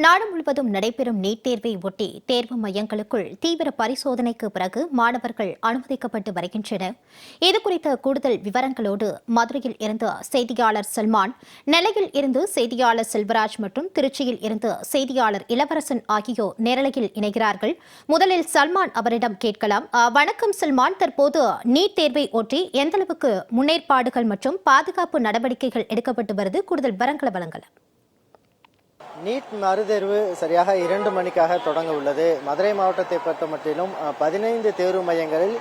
நாடு முழுவதும் நடைபெறும் நீட் தேர்வை ஒட்டி தேர்வு மையங்களுக்குள் தீவிர பரிசோதனைக்கு பிறகு மாணவர்கள் அனுமதிக்கப்பட்டு வருகின்றனர். இதுகுறித்த கூடுதல் விவரங்களோடு மதுரையில் இருந்து செய்தியாளர் சல்மான், நெல்லையில் இருந்து செய்தியாளர் செல்வராஜ் மற்றும் திருச்சியில் இருந்து செய்தியாளர் இளவரசன் ஆகியோர் நேரலையில் இணைகிறார்கள். முதலில் சல்மான் அவரிடம் கேட்கலாம். வணக்கம் சல்மான், தற்போது நீட் தேர்வை ஒட்டி எந்தளவுக்கு முன்னேற்பாடுகள் மற்றும் பாதுகாப்பு நடவடிக்கைகள் எடுக்கப்பட்டு வருது? கூடுதல் விவரங்களை வழங்கலாம். நீட் மறுதேர்வு சரியாக 2 மணிக்காக தொடங்க உள்ளது. மதுரை மாவட்டத்தை பொறுத்த மட்டிலும் 15 தேர்வு மையங்களில்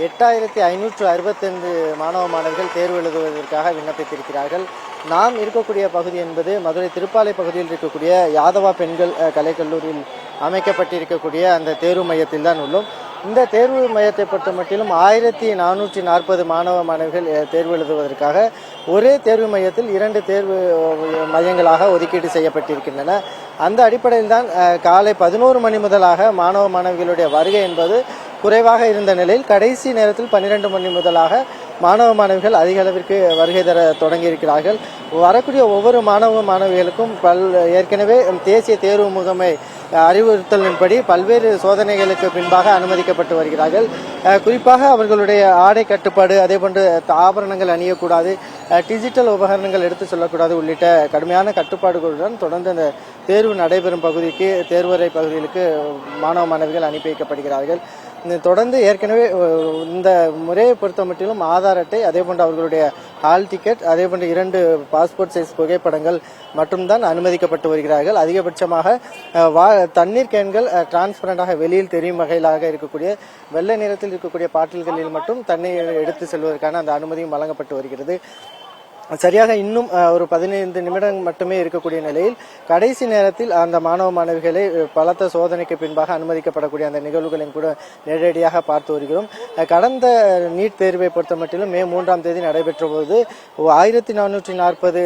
8565 மாணவ மாணவிகள் தேர்வு எழுதுவதற்காக விண்ணப்பித்திருக்கிறார்கள். நாம் இருக்கக்கூடிய பகுதி என்பது மதுரை திருப்பாலை பகுதியில் இருக்கக்கூடிய யாதவா பெண்கள் கலைக்கல்லூரியில் அமைக்கப்பட்டிருக்கக்கூடிய அந்த தேர்வு மையத்தில் தான் உள்ளோம். இந்த தேர்வு மையத்தை பொறுத்த மட்டிலும் 1440 மாணவ மாணவிகள் தேர்வு எழுதுவதற்காக ஒரே தேர்வு மையத்தில் 2 தேர்வு மையங்களாக ஒதுக்கீடு செய்யப்பட்டிருக்கின்றன. அந்த அடிப்படையில் தான் காலை 11 மணி முதலாக மாணவ மாணவிகளுடைய வருகை என்பது குறைவாக இருந்த நிலையில் கடைசி நேரத்தில் 12 மணி முதலாக மாணவ மாணவிகள் அதிக அளவிற்கு வருகை தர தொடங்கியிருக்கிறார்கள். வரக்கூடிய ஒவ்வொரு மாணவ மாணவிகளுக்கும் ஏற்கனவே தேசிய தேர்வு முகமை அறிவுறுத்தலின்படி பல்வேறு சோதனைகளுக்கு பின்பாக அனுமதிக்கப்பட்டு வருகிறார்கள். குறிப்பாக அவர்களுடைய ஆடை கட்டுப்பாடு, அதேபோன்று ஆபரணங்கள் அணியக்கூடாது, டிஜிட்டல் உபகரணங்கள் எடுத்து செல்லக்கூடாது உள்ளிட்ட கடுமையான கட்டுப்பாடுகளுடன் தொடர்ந்து அந்த தேர்வு நடைபெறும் பகுதிக்கு, தேர்வறை பகுதிகளுக்கு மாணவ மாணவிகள் அனுப்பி வைக்கப்படுகிறார்கள். தொடர்ந்து ஏற்கனவே இந்த முறையை பொறுத்த மட்டிலும் ஆதார் அட்டை, அதேபோன்று அவர்களுடைய ஹால் டிக்கெட், அதேபோன்று 2 பாஸ்போர்ட் சைஸ் புகைப்படங்கள் மட்டும்தான் அனுமதிக்கப்பட்டு வருகிறார்கள். அதிகபட்சமாக தண்ணீர் கேன்கள் டிரான்ஸ்பரண்டாக வெளியில் தெரியும் வகையிலாக இருக்கக்கூடிய வெள்ளை நிறத்தில் இருக்கக்கூடிய பாட்டில்களில் மட்டும் தண்ணீர் எடுத்து செல்வதற்கான அந்த அனுமதியும் வழங்கப்பட்டு வருகிறது. சரியாக இன்னும் ஒரு 15 நிமிடம் மட்டுமே இருக்கக்கூடிய நிலையில் கடைசி நேரத்தில் அந்த மாணவ மாணவிகளை பலத்த சோதனைக்கு பின்பாக அனுமதிக்கப்படக்கூடிய அந்த நிகழ்வுகளையும் கூட நேரடியாக பார்த்து வருகிறோம். கடந்த நீட் தேர்வை பொறுத்த மட்டிலும் மே 3ஆம் தேதி நடைபெற்ற போது 1440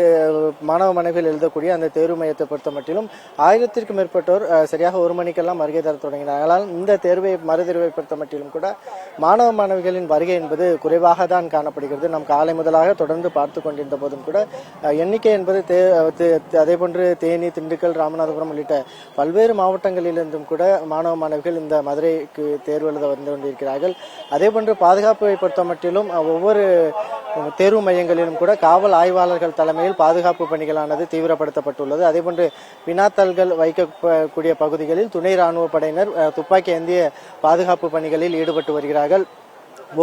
மாணவ மாணவிகள் எழுதக்கூடிய அந்த தேர்வு மையத்தை பொறுத்த மட்டிலும் 1000க்கும் மேற்பட்டோர் சரியாக 1 மணிக்கெல்லாம் வருகை தர தொடங்கினார். ஆனால் இந்த மறுதேர்வை பொறுத்த மட்டிலும் கூட மாணவ மாணவிகளின் வருகை என்பது குறைவாக தான் காணப்படுகிறது. நாம் காலை முதலாக தொடர்ந்து பார்த்து கொண்டிருந்த போதும் கூட எண்ணிக்கை என்பது அதேபோன்று தேனி, திண்டுக்கல், ராமநாதபுரம் உள்ளிட்ட பல்வேறு மாவட்டங்களிலிருந்தும் கூட மாணவ மாணவிகள் இந்த மதுரைக்கு தேர்வு எழுத வந்து கொண்டிருக்கிறார்கள். அதேபோன்று பாதுகாப்பை பொறுத்த மட்டிலும் ஒவ்வொரு தேர்வு மையங்களிலும் கூட காவல் ஆய்வாளர்கள் தலைமையில் பாதுகாப்பு பணிகளானது தீவிரப்படுத்தப்பட்டுள்ளது. அதேபோன்று வினாத்தாள்கள் வைக்கக்கூடிய பகுதிகளில் துணை ராணுவ படையினர் துப்பாக்கி ஏந்திய பாதுகாப்பு பணிகளில் ஈடுபட்டு வருகிறார்கள்.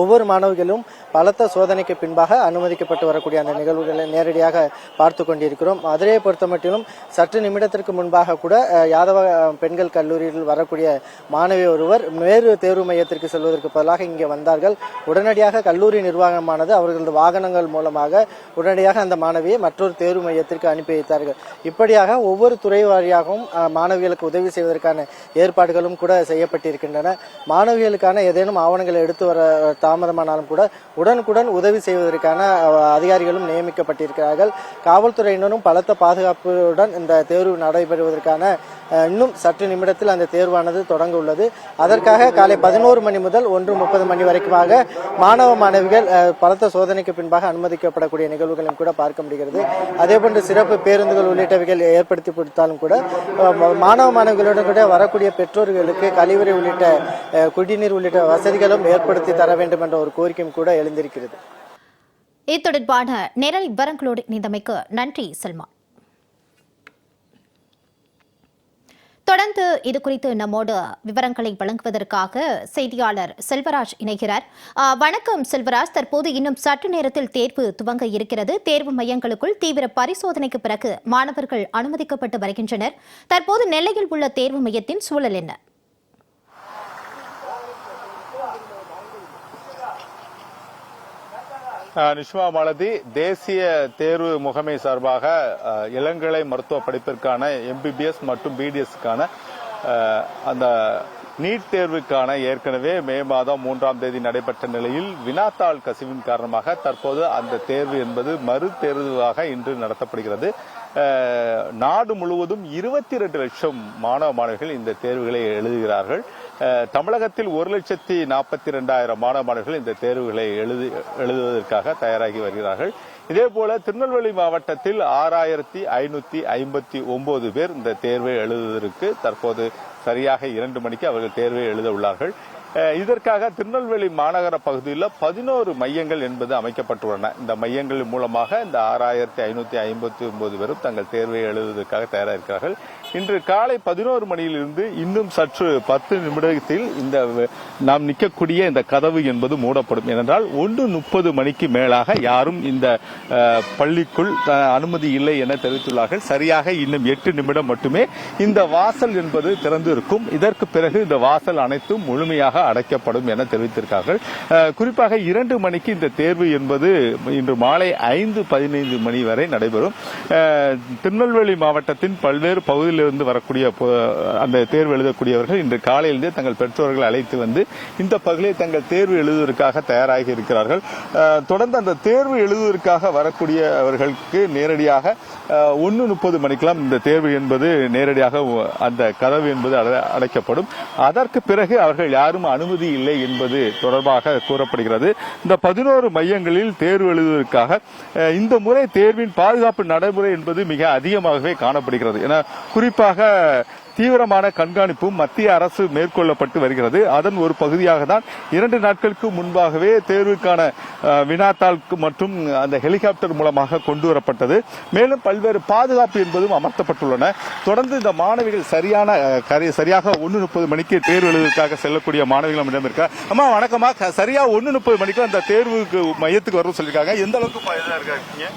ஒவ்வொரு மாணவர்களும் பலத்த சோதனைக்கு பின்பாக அனுமதிக்கப்பட்டு வரக்கூடிய அந்த நிகழ்வுகளை நேரடியாக பார்த்து கொண்டிருக்கிறோம். மதுரையை பொறுத்த மட்டிலும் சற்று நிமிடத்திற்கு முன்பாக கூட யாதவ பெண்கள் கல்லூரியில் வரக்கூடிய மாணவி ஒருவர் வேறு தேர்வு மையத்திற்கு செல்வதற்கு பதிலாக இங்கே வந்தார்கள். உடனடியாக கல்லூரி நிர்வாகமானது அவர்களது வாகனங்கள் மூலமாக உடனடியாக அந்த மாணவியை மற்றொரு தேர்வு மையத்திற்கு அனுப்பி வைத்தார்கள். இப்படியாக ஒவ்வொரு துறை வாரியாகவும் மாணவிகளுக்கு உதவி செய்வதற்கான ஏற்பாடுகளும் கூட செய்யப்பட்டிருக்கின்றன. மாணவிகளுக்கான ஏதேனும் ஆவணங்களை எடுத்து வர தாமதமானாலும் கூட உடனுக்குடன் உதவி செய்வதற்கான அதிகாரிகளும் நியமிக்கப்பட்டிருக்கிறார்கள். காவல்துறையினரும் பலத்த பாதுகாப்புடன் இந்த தேர்வு நடைபெறுவதற்கான இன்னும் சற்று நிமிடத்தில் அந்த தேர்வானது தொடங்க உள்ளது. அதற்காக காலை 11 மணி முதல் 1:30 மணி வரைக்குமாக மாணவ மாணவிகள் பலத்த சோதனைக்கு பின்பாக அனுமதிக்கப்படக்கூடிய நிகழ்வுகளையும் கூட பார்க்க முடிகிறது. அதேபோன்று சிறப்பு பேருந்துகள் உள்ளிட்டவைகள் ஏற்படுத்தி கொடுத்தாலும் கூட மாணவ மாணவிகளுடன் கூட வரக்கூடிய பெற்றோர்களுக்கு கழிவறை உள்ளிட்ட குடிநீர் உள்ளிட்ட வசதிகளும் ஏற்படுத்தி தர வேண்டும் என்ற ஒரு கோரிக்கையும் கூட எழுந்திருக்கிறது. இது தொடர்பான நேரடி விவரங்களோடு இணைந்தமைக்கு நன்றி சல்மான். தொடர்ந்து இதுகுறித்து நம்மோடு விவரங்களை வழங்குவதற்காக செய்தியாளர் செல்வராஜ் இணைகிறார். வணக்கம் செல்வராஜ், தற்போது இன்னும் சற்று நேரத்தில் தேர்வு துவங்க இருக்கிறது. தேர்வு மையங்களுக்குள் தீவிர பரிசோதனைக்கு பிறகு மாணவர்கள் அனுமதிக்கப்பட்டு வருகின்றனர். தற்போது நெல்லையில் உள்ள தேர்வு மையத்தின் சூழல் என்ன? நிஷ்மா மாலதி, தேசிய தேர்வு முகமை சார்பாக இளங்கலை மருத்துவ படிப்பிற்கான MBBS மற்றும் BDSக்கான அந்த நீட் தேர்வுக்கான ஏற்கனவே மே மாதம் 3ஆம் தேதி நடைபெற்ற நிலையில் வினாத்தாள் கசிவின் காரணமாக தற்போது அந்த தேர்வு என்பது மறு தேர்வாக இன்று நடத்தப்படுகிறது. நாடு முழுவதும் 22 லட்சம் மாணவ மாணவிகள் இந்த தேர்வுகளை எழுதுகிறார்கள். தமிழகத்தில் 1,42,000 மாணவ மாணவர்கள் இந்த தேர்வுகளை எழுதுவதற்காக தயாராகி வருகிறார்கள். இதே போல திருநெல்வேலி மாவட்டத்தில் 6559 பேர் இந்த தேர்வை எழுதுவதற்கு தற்போது சரியாக 2 மணிக்கு அவர்கள் தேர்வை எழுத உள்ளார்கள். இதற்காக திருநெல்வேலி மாநகர பகுதியில் 11 மையங்கள் என்பது அமைக்கப்பட்டுள்ளன. இந்த மையங்கள் மூலமாக இந்த 6559 பேரும் தங்கள் தேர்வை எழுதுவதற்காக தயாராக இருக்கிறார்கள். இன்று காலை 11 மணியிலிருந்து இன்னும் சற்று 10 நிமிடத்தில் இந்த நாம் நிற்கக்கூடிய இந்த கதவு என்பது மூடப்படும். ஏனென்றால் 1:30 மணிக்கு மேலாக யாரும் இந்த பள்ளிக்குள் அனுமதி இல்லை என தெரிவித்துள்ளார்கள். சரியாக இன்னும் 8 நிமிடம் மட்டுமே இந்த வாசல் என்பது திறந்து இருக்கும். இதற்கு பிறகு இந்த வாசல் அனைத்தும் முழுமையாக அடைக்கப்படும் என தெரிவித்திருக்கார்கள். குறிப்பாக 2 மணிக்கு இந்த தேர்வு என்பது இன்று மாலை 5:15 மணி வரை நடைபெறும். திருநெல்வேலி மாவட்டத்தின் பல்வேறு பகுதியிலிருந்து வரக்கூடிய அந்த தேர்வு எழுதக்கூடியவர்கள் இன்று காலையிலிருந்தே தங்கள் பெற்றோர்களை அழைத்து வந்து இந்த பகுதியில் தங்கள் தேர்வு எழுதுவதற்காக தயாராகி இருக்கிறார்கள். தொடர்ந்து அந்த தேர்வு எழுதுவதற்காக வரக்கூடியவர்களுக்கு நேரடியாக 1:30 மணிக்கெல்லாம் இந்த தேர்வு என்பது நேரடியாக அந்த கதவு என்பது அடைக்கப்படும். அதற்கு பிறகு அவர்கள் யாரும் அனுமதி இல்லை என்பது தொடர்பாக கூறப்படுகிறது. இந்த 11 மையங்களில் தேர்வு எழுதுவதற்காக இந்த முறை தேர்வின் பாதுகாப்பு நடைமுறை என்பது மிக அதிகமாகவே காணப்படுகிறது. என குறிப்பாக தீவிரமான கண்காணிப்பும் மத்திய அரசு மேற்கொள்ளப்பட்டு வருகிறது. அதன் ஒரு பகுதியாக தான் 2 நாட்களுக்கு முன்பாகவே தேர்வுக்கான வினாத்தாள் மற்றும் அந்த ஹெலிகாப்டர் மூலமாக கொண்டு வரப்பட்டது. மேலும் பல்வேறு பாதுகாப்பு என்பதும் அமர்த்தப்பட்டுள்ளன. தொடர்ந்து இந்த மாணவிகள் சரியாக 1:30 மணிக்கு தேர்வு எழுதுவதற்காக செல்லக்கூடிய மாணவிகள் நம்மிடம் இருக்கா. அம்மா வணக்கமா, சரியா 1:30 மணிக்கு அந்த தேர்வுக்கு மையத்துக்கு வரும் சொல்லியிருக்காங்க. எந்த அளவுக்கு இருக்கீங்க?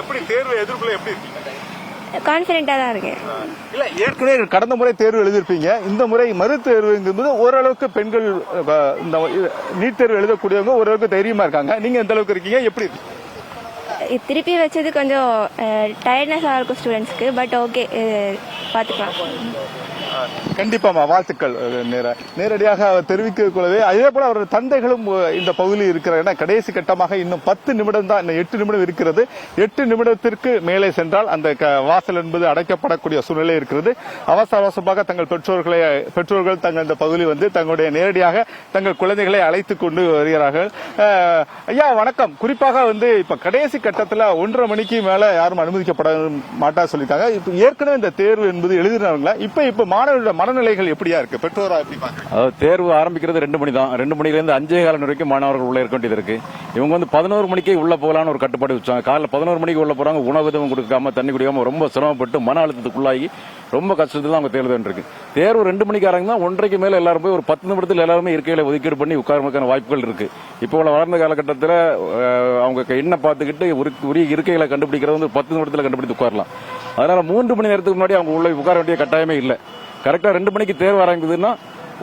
எப்படி தேர்வு எதிர்ப்புல எப்படி இருக்கீங்க? கான்பிடென்ட்டா தான் இருக்கேன். இல்ல ஏற்கனவே கடந்த முறை தேர்வு எழுதிருப்பீங்க. இந்த முறை மறு தேர்வுங்கும்போது ஓரளவுக்கு பெண்கள் இந்த நீட் தேர்வு எழுதக்கூடியவங்க ஓரளவுக்கு தைரியமா இருக்காங்க. நீங்க எந்த அளவுக்கு இருக்கீங்க? எப்படி திருப்பி வச்சது கொஞ்சம் டயர்ட்னஸா இருக்கும் ஸ்டூடெண்ட்ஸ்க்கு. பட் ஓகே, பாத்துக்கலாம். கண்டிப்பாமா, வாழ்த்துக்கள். நேரடியாக தெரிவிக்க கொள்ளவே அதே போல அவரது தந்தைகளும் இந்த பகுதியில் இருக்கிறார். கடைசி கட்டமாக இன்னும் 10 நிமிடம் தான், 8 நிமிடம் இருக்கிறது. 8 நிமிடத்திற்கு மேலே சென்றால் அந்த வாசல் என்பது அடைக்கப்படக்கூடிய சூழ்நிலை இருக்கிறது. அவசரமாக தங்கள் பெற்றோர்கள் தங்கள் இந்த பகுதியில் வந்து தங்களுடைய நேரடியாக தங்கள் குழந்தைகளை அழைத்துக் கொண்டு வருகிறார்கள். ஐயா வணக்கம். குறிப்பாக வந்து இப்ப கடைசி கட்டத்தில் 1:30 மணிக்கு மேல யாரும் அனுமதிக்கப்பட மாட்டா சொல்லிட்டாங்க. இப்ப ஏற்கனவே இந்த தேர்வு என்பது எழுதினாங்களா? இப்ப மாணவர்களோட மனநிலைகள் எப்படியா இருக்கு? பெற்றோரா எப்படி பாக்குறீங்க? தேர்வு ஆரம்பிக்கிறது 2 மணி தான். 2 மணிலேருந்து 5:15 வரைக்கும் மாணவர்கள் உள்ள இருக்க வேண்டியது இருக்கு. இவங்க வந்து 11 மணிக்கே உள்ள போகலான்னு ஒரு கட்டுப்பாடு வச்சாங்க. காலைல 11 மணிக்கு உள்ள போறாங்க. உணவு எதுவும் கொடுக்காம, தண்ணி குடிக்காம ரொம்ப சிரமப்பட்டு மன அழுத்தத்துக்குள்ளாகி ரொம்ப கஷ்டத்துல அவங்க தேர்வு இருக்கு. தேர்வு 2 மணிக்கு ஆரம்பினா 1:30 மேல எல்லாரும் போய் ஒரு 10 நிமிடத்தில் எல்லாருமே இருக்கையில ஒதுக்கீடு பண்ணி உட்கார்றதுக்கான வாய்ப்புகள் இருக்கு. இப்போ வளர்ந்த காலகட்டத்தில் அவங்க என்ன பார்த்துக்கிட்டு உரிய இருக்கைகளை கண்டுபிடிக்கிறது வந்து 10 நிமிடத்தில் கண்டுபிடித்து உட்காரலாம். அதனால 3 மணி நேரத்துக்கு முன்னாடி அவங்க உள்ள உட்கார வேண்டிய கட்டாயமே இல்லை. கரெக்டா 2 மணிக்கு தேர்வு ஆரம்பிக்குதுன்னா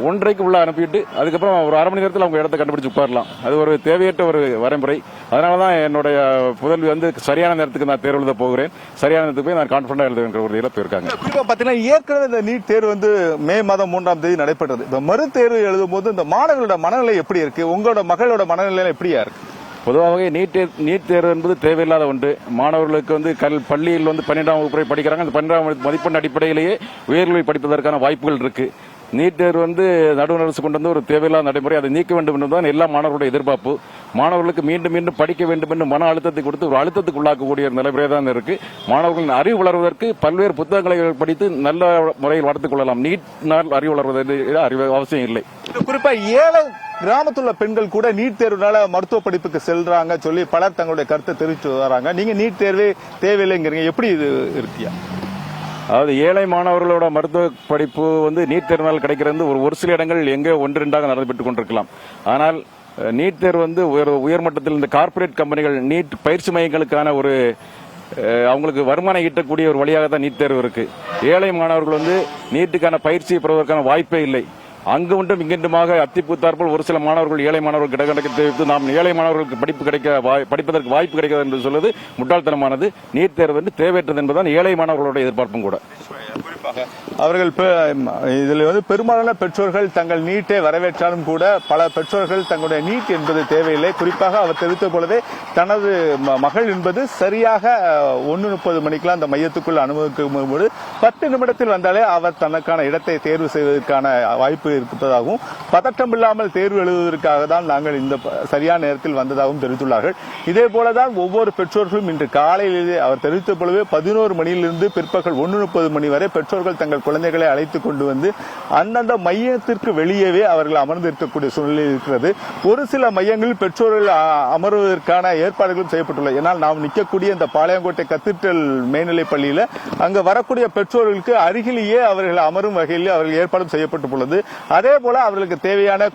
1:30 உள்ள அனுப்பிட்டு அதுக்கப்புறம் ஒரு அரை மணி நேரத்தில் அவங்க இடத்தை கண்டுபிடிச்சு உட்காரலாம். அது ஒரு தேவையற்ற ஒரு வரைமுறை. அதனாலதான் என்னுடைய புதல்வி வந்து சரியான நேரத்துக்கு நான் தேர்வு எழுத போகிறேன், சரியான நேரத்துக்கு போய் நான் கான்பிடண்டா எழுதுவேன் உறுதியில போயிருக்காங்க. குறிப்பா பாத்தீங்கன்னா ஏற்கனவே இந்த நீட் தேர்வு வந்து மே மாதம் 3ஆம் தேதி நடைபெற்றது. இந்த மறு தேர்வு எழுதும் போது இந்த மாணவர்களோட மனநிலை எப்படி இருக்கு? உங்களோட மகளோட மனநிலை எப்படியா இருக்கு? பொதுவாகவே நீட் தேர்வு என்பது தேவையில்லாத ஒன்று. மாணவர்களுக்கு வந்து பள்ளியில் வந்து 12ஆம் வகுப்பு படிக்கிறாங்க. அந்த 12ஆம் மதிப்பெண் அடிப்படையிலேயே உயர்கல்வி படிப்பதற்கான வாய்ப்புகள் இருக்கு. நீட் தேர்வு வந்து நடுவர் அரசு கொண்டு வந்து ஒரு தேவையில்லாத நடைமுறை. அதை நீக்க வேண்டும் என்பதுதான் எல்லா மாணவர்களுடைய எதிர்பார்ப்பு. மாணவர்களுக்கு மீண்டும் மீண்டும் படிக்க வேண்டும் என்று மன அழுத்தத்தை கொடுத்து ஒரு அழுத்தத்துக்கு உள்ளாக்கக்கூடிய நடைமுறை தான் இருக்கு. மாணவர்களின் அறிவு வளர்வதற்கு பல்வேறு புத்தகங்களை படித்து நல்ல முறையில் வளர்த்துக் கொள்ளலாம். நீட் அறிவு வளர்வது அறிவு அவசியம் இல்லை. குறிப்பா ஏழை கிராமத்துள்ள பெண்கள் கூட நீட் தேர்வுனால மருத்துவ படிப்புக்கு செல்றாங்க சொல்லி பலர் தங்களுடைய கருத்தை தெரிவித்து வராங்க. நீங்க நீட் தேர்வே தேவையில்லைங்கிறீங்க, எப்படி இது இருக்கியா? அதாவது ஏழை மாணவர்களோட மருத்துவ படிப்பு வந்து நீட் தேர்வினால் கிடைக்கிறது ஒரு சில இடங்கள் எங்கே 1-2ஆக நடைபெற்றுக் கொண்டிருக்கலாம். ஆனால் நீட் தேர்வு வந்து உயர்மட்டத்தில் இந்த கார்ப்பரேட் கம்பெனிகள் நீட் பயிற்சி மையங்களுக்கான ஒரு அவங்களுக்கு வருமானம் ஈட்டக்கூடிய ஒரு வழியாக தான் நீட் தேர்வு இருக்கு. ஏழை மாணவர்கள் வந்து நீட்டுக்கான பயிற்சியை பெறுவதற்கான வாய்ப்பே இல்லை. அங்கு ஒன்றும் இங்கின்றுமாக அத்திப்பூத்தாற்போல் ஒரு சில மாணவர்கள் ஏழை மாணவர்கள் கிடக்க தெரிவித்து நாம் ஏழை மாணவர்களுக்கு படிப்பதற்கு வாய்ப்பு கிடைக்கிறது என்று சொல்வது முட்டாள்தனமானது. நீட் தேர்வு வந்து தேவையற்றது என்பதுதான் ஏழை மாணவர்களுடைய எதிர்பார்ப்பும் கூட. அவர்கள் இதில் வந்து பெரும்பாலான பெற்றோர்கள் தங்கள் நீட்டை வரவேற்றாலும் கூட பல பெற்றோர்கள் தங்களுடைய நீட் என்பது தேவையில்லை. குறிப்பாக அவர் தெரிவித்த போலவே தனது மகள் என்பது சரியாக 1:30 மணிக்கெல்லாம் அந்த மையத்துக்குள் அனுமதிக்கும் போது 10 நிமிடத்தில் வந்தாலே அவர் தனக்கான இடத்தை தேர்வு செய்வதற்கான வாய்ப்பு இருப்பதாகவும், பதட்டம் இல்லாமல் தேர்வு எழுதுவதற்காக தான் நாங்கள் இந்த சரியான நேரத்தில் வந்ததாகவும் தெரிவித்துள்ளார்கள். இதே போலதான் ஒவ்வொரு பெற்றோர்களும் இன்று காலையிலேயே அவர் தெரிவித்த போலவே 11 மணியிலிருந்து பிற்பகல் 1:30 மணி வரை பெற்றோர்கள் தங்கள் குழந்தைகளை அழைத்துக் கொண்டு வந்து அந்தந்த மையத்திற்கு வெளியவே அவர்கள் அமர்ந்திருக்கக்கூடிய சூழ்நிலை இருக்கிறது. ஒரு சில மையங்களில் பெற்றோர்கள் அமர்வதற்கான ஏற்பாடுகளும் செய்யப்பட்டுள்ளது. ஏன்னால் நாம் நிற்கக்கூடிய இந்த பாளையங்கோட்டை கத்தீட்ரல் மேல்நிலைப் பள்ளியில அங்கு வரக்கூடிய பெற்றோர்களுக்கு அருகிலேயே அவர்கள் அமரும் வகையில் அவர்கள் ஏற்பாடும் செய்யப்பட்டுள்ளது. அதே போல அவர்களுக்கு தேவையான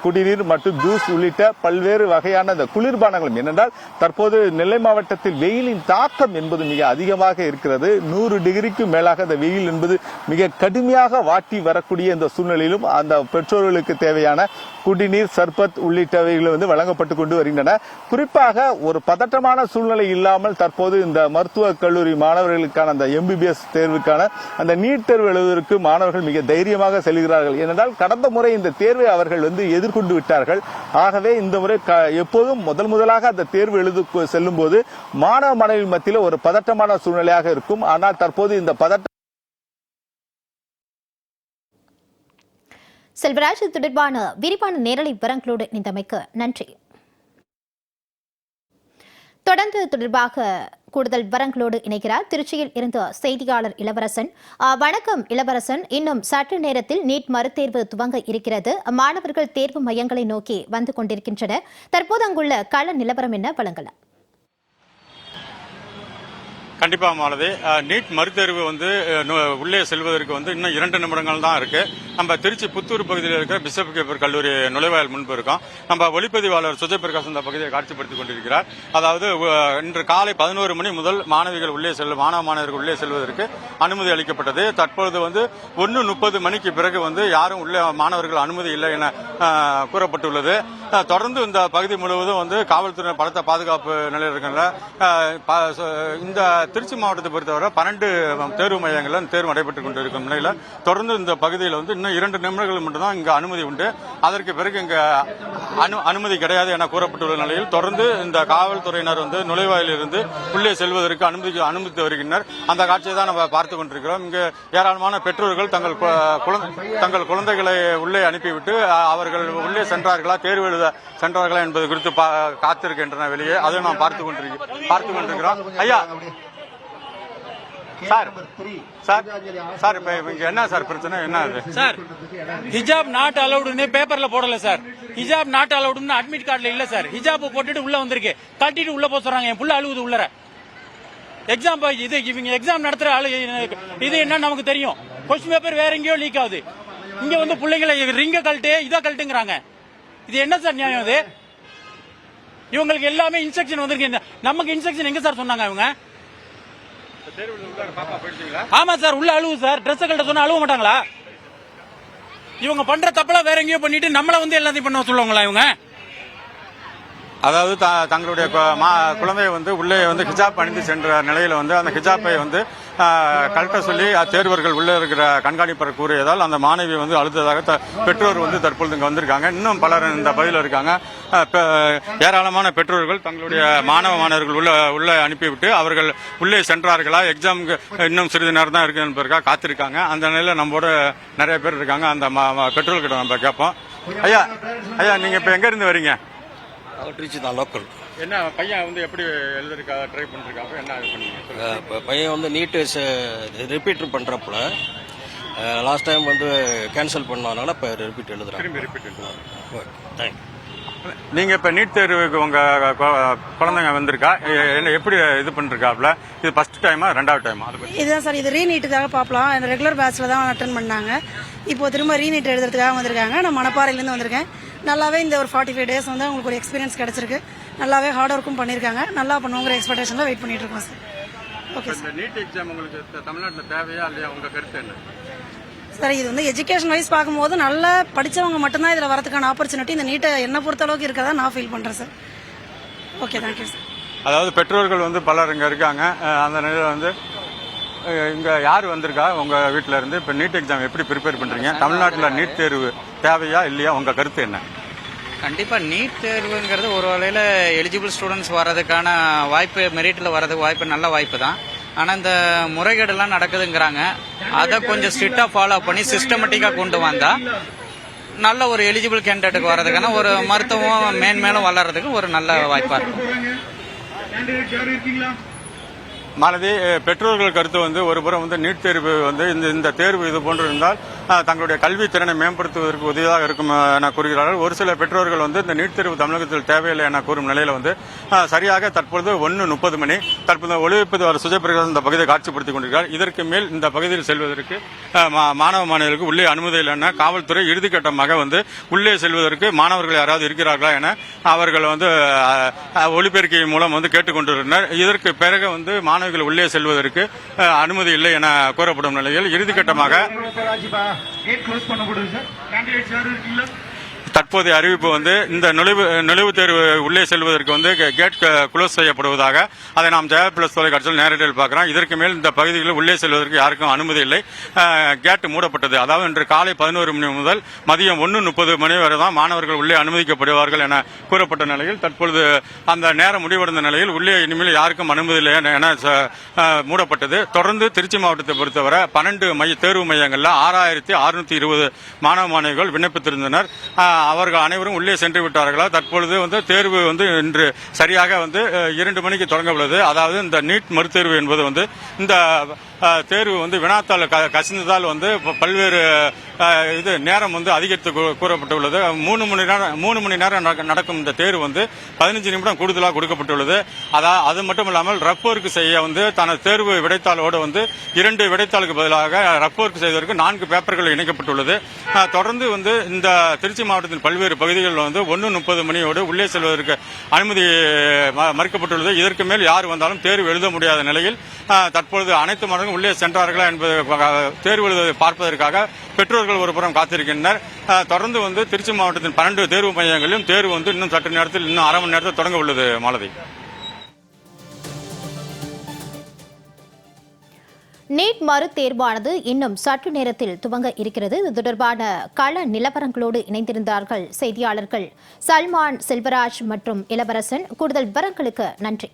குடிநீர் மற்றும் ஜூஸ் உள்ளிட்ட பல்வேறு வகையான இந்த குளிர்பானங்களும், ஏனென்றால் தற்போது நெல்லை மாவட்டத்தில் வெயிலின் தாக்கம் என்பது மிக அதிகமாக இருக்கிறது. 100 டிகிரிக்கு மேலாக அந்த வெயில் என்பது மிக கடுமையாக வாட்டி வரக்கூடிய இந்த சூழ்நிலையிலும் அந்த பெற்றோர்களுக்கு தேவையான குடிநீர், சர்பத் உள்ளிட்டவைகள் வந்து வழங்கப்பட்டுக் கொண்டு வருகின்றன. குறிப்பாக ஒரு பதட்டமான சூழ்நிலை இல்லாமல் தற்போது இந்த மருத்துவக் கல்லூரி மாணவர்களுக்கான அந்த MBBS தேர்வுக்கான அந்த நீட் தேர்வு எழுதுவதற்கு மாணவர்கள் மிக தைரியமாக செல்கிறார்கள். ஏனென்றால் கடந்த முறை இந்த தேர்வை அவர்கள் வந்து எதிர்கொண்டு விட்டார்கள். ஆகவே இந்த முறை எப்போதும் முதலாக அந்த தேர்வு எழுத செல்லும் போது மாணவ மாணவிகள் மத்தியில் ஒரு பதட்டமான சூழ்நிலையாக இருக்கும். ஆனால் தற்போது இந்த செல்வராஜ், தொடர்பான விரிவான நேரலை விவரங்களோடு இணைந்தமைக்கு நன்றி. தொடர்ந்து தொடர்பாக கூடுதல் விவரங்களோடு இணைகிறார் திருச்சியில் இருந்த செய்தியாளர் இளவரசன். வணக்கம் இளவரசன். இன்னும் சற்று நேரத்தில் நீட் மறுதேர்வு துவங்க இருக்கிறது. மாணவர்கள் தேர்வு மையங்களை நோக்கி வந்து கொண்டிருக்கின்றனர். தற்போது அங்குள்ள கள நிலவரம் என்ன, வழங்கலாம்? கண்டிப்பா மாலதி, நீட் மறுதேர்வு வந்து உள்ளே செல்வதற்கு வந்து இன்னும் 2 நிமிடங்கள் தான் இருக்கு. நம்ம திருச்சி புத்தூர் பகுதியில் இருக்கிற பிஷப் கேப்பர் கல்லூரி நுழைவாயில் முன்பு இருக்கோம். நம்ம ஒளிப்பதிவாளர் சுஜய் பிரகாஷ் இந்த பகுதியை காட்சிப்படுத்திக் கொண்டிருக்கிறார். அதாவது இன்று காலை 11 மணி முதல் மாணவர்கள் உள்ளே செல்வதற்கு அனுமதி அளிக்கப்பட்டது. தற்பொழுது வந்து 1:30 மணிக்கு பிறகு வந்து யாரும் உள்ளே மாணவர்கள் அனுமதி இல்லை என கூறப்பட்டுள்ளது. தொடர்ந்து இந்த பகுதி முழுவதும் வந்து காவல்துறை பலத்த பாதுகாப்பு நிலையில் இருக்கின்ற இந்த திருச்சி மாவட்டத்தை பொறுத்தவரை 12 தேர்வு மையங்களில் தேர்வு நடைபெற்றுக் கொண்டிருக்கும் நிலையில் தொடர்ந்து இந்த பகுதியில் வந்து இன்னும் 2 நிமிடங்கள் மட்டும்தான் இங்கு அனுமதி உண்டு. அதற்கு பிறகு இங்க அனுமதி கிடையாது என கூறப்பட்டுள்ள நிலையில் தொடர்ந்து இந்த காவல்துறையினர் வந்து நுழைவாயில் இருந்து உள்ளே செல்வதற்கு அனுமதித்து வருகின்றனர். அந்த காட்சியை தான் நம்ம பார்த்துக் கொண்டிருக்கிறோம். இங்கு ஏராளமான பெற்றோர்கள் தங்கள் குழந்தைகளை உள்ளே அனுப்பிவிட்டு அவர்கள் உள்ளே சென்றார்களா, தேர்வு எழுத சென்றார்களா என்பது குறித்து காத்திருக்கின்றன வெளியே. அதை நாம் பார்த்துக் கொண்டிருக்கிறோம். ஐயா சார் இப்ப என்ன சார் பிரச்சனை, என்ன சார்? ஹிஜாப் நாட் அலவுடுன்னு பேப்பர்ல போடல சார். ஹிஜாப் நாட் அலவுடுன்னு அட்மிட் கார்டுல இல்ல சார். ஹிஜாப் போட்டுட்டு உள்ள வந்திருக்கு, கட்டிட்டு உள்ள போக சொல்றாங்க. என் புள்ள அழுகுது உள்ளர. எக்ஸாம் இவங்க எக்ஸாம் நடத்துற ஆளு இது என்ன நமக்கு தெரியும். கொஸ்டின் பேப்பர் வேற எங்கேயோ லீக் ஆகுது. இங்க வந்து பிள்ளைங்களை ரிங்க கழட்டு இதை கழட்டுங்கிறாங்க. இது என்ன சார் நியாயம்? இது இவங்களுக்கு எல்லாமே இன்ஸ்ட்ரக்ஷன் வந்திருக்கு. நமக்கு இன்ஸ்ட்ரக்ஷன் எங்க சார் சொன்னாங்க இவங்க? ஆமா சார், உள்ள அழுவு சார். ட்ரெஸ் கழட்ட சொன்னா அழுவ மாட்டாங்களா? இவங்க பண்ற தப்பெல்லாம் வேற எங்கேயோ பண்ணிட்டு நம்மள வந்து எல்லாத்தையும் பண்ண சொல்லுவாங்களா இவங்க? அதாவது தங்களுடைய குழந்தையை வந்து உள்ளே வந்து ஹிஜாப் அணிந்து சென்ற நிலையில வந்து அந்த ஹிஜாப்பை வந்து கழட்ட சொல்லி தேர்வர்கள் உள்ளே இருக்கிற கண்காணிப்பர் கூறியதால் அந்த மாணவி வந்து அழுத்ததாக பெற்றோர் வந்து தற்பொழுது இங்க வந்திருக்காங்க. இன்னும் பலர் இந்த பகுதியில் இருக்காங்க. ஏராளமான பெற்றோர்கள் தங்களுடைய மாணவர்கள் உள்ளே அனுப்பிவிட்டு அவர்கள் உள்ளே சென்றார்களா, எக்ஸாமுக்கு இன்னும் சிறிது நேரம் தான் இருக்கு என்பதற்காக காத்திருக்காங்க. அந்த நிலையில நம்மோட நிறைய பேர் இருக்காங்க. அந்த பெற்றோர்கிட்ட நம்ம கேட்போம். ஐயா நீங்க இப்ப எங்க இருந்து வரீங்க? திருச்சி தான், லோக்கல். என்ன பையன் வந்து எப்படி எழுதுறதுக்காக ட்ரை பண்ணிருக்காங்க? என்ன இது பண்ணீங்க? பையன் வந்து நீட்டு ரிப்பீட் பண்றப்பல லாஸ்ட் டைம் வந்து கேன்சல் பண்ணனால இப்போ ரிப்பீட் எழுதுறாங்க. திரும்பி ரிப்பீட் எழுதுறாங்க. Okay, thank you. நீங்க இப்ப நீட் தேர்வுக்கு உங்க குழந்தைங்க வந்திருக்கா, என்ன எப்படி இது பண்ணிருக்காப்ல? இது ஃபர்ஸ்ட் டைமா ரெண்டாவது டைமா? இதுதான் சார், இது ரீநீட்டுக்காக பார்க்கலாம். ரெகுலர் பேட்ச்ல தான் அட்டன் பண்ணாங்க. இப்போ திரும்ப ரீநீட் எழுதுறதுக்காக வந்திருக்காங்க. நான் மணப்பாறையிலேருந்து வந்திருக்கேன். நல்லாவே இந்த ஒரு 45 டேஸ் வந்து அவங்களுக்கு ஒரு எக்ஸ்பீரியன்ஸ் கிடைச்சிருக்கு. நல்லாவே ஹார்ட் ஒர்க்கும் பண்ணியிருக்காங்க. நல்லா பண்ணுவோங்கிற எக்ஸ்பெக்டேஷன்ல வெயிட் பண்ணிட்டு இருக்கோம் sir. Okay sir. NEET exam உங்களுக்கு தமிழ்நாட்டில் தேவையா இல்லையா? உங்க கருத்து என்ன சார்? இது வந்து எஜுகேஷன் வைஸ் பார்க்கும்போது நல்லா படிச்சவங்க மட்டும்தான் இதில் வரதுக்கான ஆப்பர்ச்சுனிட்டி இந்த நீட்டை என்ன பொறுத்த அளவுக்கு இருக்கதா நான் ஃபீல் பண்றேன் சார். Okay, thank you sir. அதாவது பெற்றோர்கள் வந்து பலர் இங்க இருக்காங்க. அந்த நிலையில வந்து இங்க யார் வந்திருக்கா உங்க வீட்ல இருந்து? இப்ப நீட் எக்ஸாம் எப்படி ப்ரிப்பேர் பண்றீங்க? தமிழ்நாட்டில் நீட் தேர்வு தேவையா இல்லையா? உங்க கருத்து என்ன? கண்டிப்பாக நீட் தேர்வுங்கிறது ஒரு வகையில் எலிஜிபிள் ஸ்டூடெண்ட்ஸ் வர்றதுக்கான வாய்ப்பு, மெரிட்டில் வர்றதுக்கு வாய்ப்பு நல்ல வாய்ப்பு தான். ஆனால் இந்த முறைகேடெல்லாம் நடக்குதுங்கிறாங்க. அதை கொஞ்சம் ஸ்ட்ரிக்டாக ஃபாலோ பண்ணி சிஸ்டமேட்டிக்காக கொண்டு வந்தால் நல்ல ஒரு எலிஜிபிள் கேண்டிடேட்டுக்கு வர்றதுக்கான ஒரு மருத்துவம் மேன்மேலும் வளர்றதுக்கு ஒரு நல்ல வாய்ப்பாக இருக்கும். மாலதி, பெற்றோர்கள் கருத்து வந்து ஒரு புறம் வந்து நீட் தேர்வு வந்து இந்த தேர்வு இது போன்று இருந்தால் தங்களுடைய கல்வி திறனை மேம்படுத்துவதற்கு உதவியாக இருக்கும் என கூறுகிறார்கள். ஒரு சில பெற்றோர்கள் வந்து இந்த நீட் தேர்வு தமிழகத்தில் தேவையில்லை என கூறும் நிலையில வந்து சரியாக தற்பொழுது 1:30 மணி தற்போது ஒளிபரப்பு சுஜயபிரகாஷ் இந்த பகுதியை காட்சிப்படுத்திக் கொண்டிருக்கிறார். இதற்கு மேல் இந்த பகுதியில் செல்வதற்கு மாணவ மாணவிகளுக்கு உள்ளே அனுமதி இல்லை என காவல்துறை இறுதிக்கட்டமாக வந்து உள்ளே செல்வதற்கு மாணவர்கள் யாராவது இருக்கிறார்களா என அவர்கள் வந்து ஒலிபெருக்கி மூலம் வந்து கேட்டுக்கொண்டிருந்தனர். இதற்கு பிறகு வந்து மாணவிகள் உள்ளே செல்வதற்கு அனுமதி இல்லை என கூறப்படும் நிலையில் இறுதிக்கட்டமாக தற்போதைய அறிவிப்பு வந்து இந்த நுழைவுத் தேர்வு உள்ளே செல்வதற்கு வந்து கேட் க்ளோஸ் செய்யப்படுவதாக அதை நாம் ஜெயா பிளஸ் தொலைக்காட்சியில் நேரடியில் பார்க்கிறோம். இதற்கு மேல் இந்த பகுதிகளில் உள்ளே செல்வதற்கு யாருக்கும் அனுமதி இல்லை. கேட் மூடப்பட்டது. அதாவது இன்று காலை 11 மணி முதல் மதியம் 1:30 மணி வரை தான் மாணவர்கள் உள்ளே அனுமதிக்கப்படுவார்கள் என கூறப்பட்ட நிலையில் தற்பொழுது அந்த நேரம் முடிவடைந்த நிலையில் உள்ளே இனிமேல் யாருக்கும் அனுமதி இல்லை என மூடப்பட்டது. தொடர்ந்து திருச்சி மாவட்டத்தை பொறுத்தவரை 12 தேர்வு மையங்களில் 6620 மாணவ மாணவிகள் விண்ணப்பித்திருந்தனர். அவர்கள் அனைவரும் உள்ளே சென்று விட்டார்களா? தற்பொழுது வந்து தேர்வு வந்து இன்று சரியாக வந்து 2 மணிக்கு தொடங்க உள்ளது. அதாவது இந்த நீட் மறுதேர்வு என்பது வந்து இந்த தேர்வு வந்து வினாத்தாள் கசிந்ததால் வந்து பல்வேறு இது நேரம் வந்து அதிகரித்து கூறப்பட்டுள்ளது. 3 மணி நேரம் நடக்கும் இந்த தேர்வு வந்து 15 நிமிடம் கூடுதலாக கொடுக்கப்பட்டுள்ளது. அது மட்டும் இல்லாமல் ரஃப் ஒர்க் செய்ய வந்து தனது தேர்வு விடைத்தாளோடு வந்து 2 விடைத்தாளுக்கு பதிலாக ரஃப் ஒர்க் செய்வதற்கு 4 பேப்பர்கள் இணைக்கப்பட்டுள்ளது. தொடர்ந்து வந்து இந்த திருச்சி மாவட்டத்தின் பல்வேறு பகுதிகளில் வந்து 1:30 மணியோடு உள்ளே செல்வதற்கு அனுமதி மறுக்கப்பட்டுள்ளது. இதற்கு மேல் யார் வந்தாலும் தேர்வு எழுத முடியாத நிலையில் தற்பொழுது அனைத்து மாணவர்களும் உள்ளே சென்றார்களா என்பது தேர்வு எழுதுவதை பார்ப்பதற்காக பெற்றோர்கள் ஒரு புறம் காத்திருக்கின்றனர். தொடர்ந்து வந்து திருச்சி மாவட்டத்தின் 12 தேர்வு மையங்களிலும் தேர்வு வந்து இன்னும் சற்று நேரத்தில் இன்னும் அரை மணி நேரத்தில் தொடங்க உள்ளது. மாலதி, நீட் மறு தேர்வானது இன்னும் சற்று நேரத்தில் துவங்க இருக்கிறது. இது தொடர்பான கள நிலவரங்களோடு இணைந்திருந்தார்கள் செய்தியாளர்கள் சல்மான், செல்வராஜ் மற்றும் இளவரசன். கூடுதல் விவரங்களுக்கு நன்றி.